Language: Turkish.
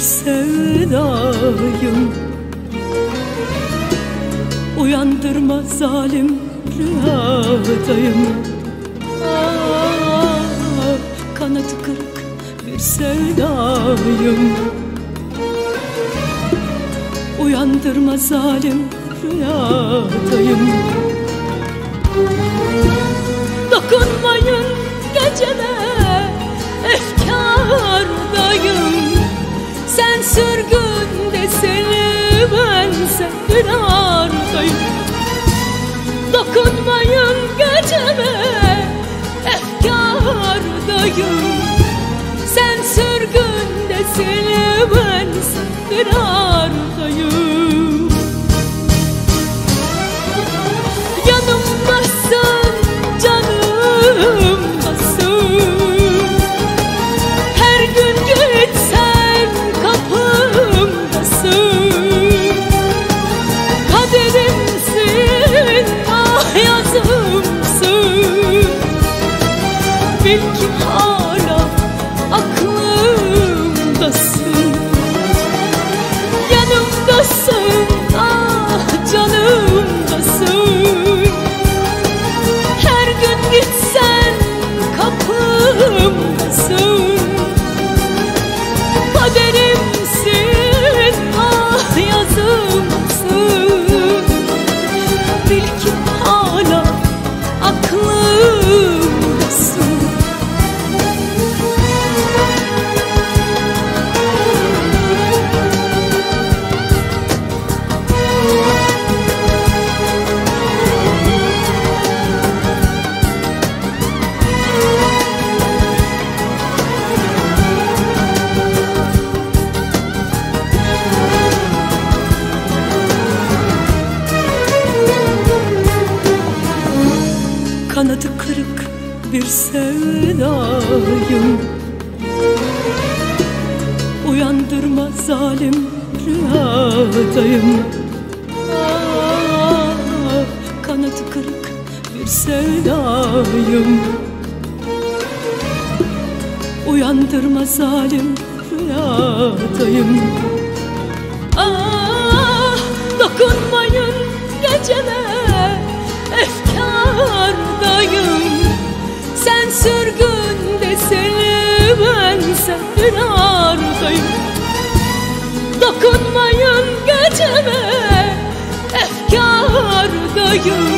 sevdayım. Uyandırma zalim rüyadayım. Kanadı kırık bir sevdayım. Uyandırma zalim rüyadayım. Dokunmayın geceme, efkârdayım. Sen sürgünde seni, bense firardayım. Dokunmayın geceme, efkârdayım. Sen sürgünde seni, bense firardayım. Yanımdasın canımdasın. Her gün gitsen kapımdasın. Kaderimsin, ah yazımsın. Bil ki hala aklımdasın. Yanımdasın, ah canımdasın. Her gün gitsen kapımdasın. Kaderimsin, ah yazımsın. Bil ki hala aklımdasın. Kanadı kırık bir sevdayım. Uyandırma zalim rüyadayım. Kanadı kırık bir sevdayım. Uyandırma zalim rüyadayım. Dokunmayın geceme, efkârdayım. Sen sürgünde seni, bense firardayım. Dokunmayın geceme, efkârdayım.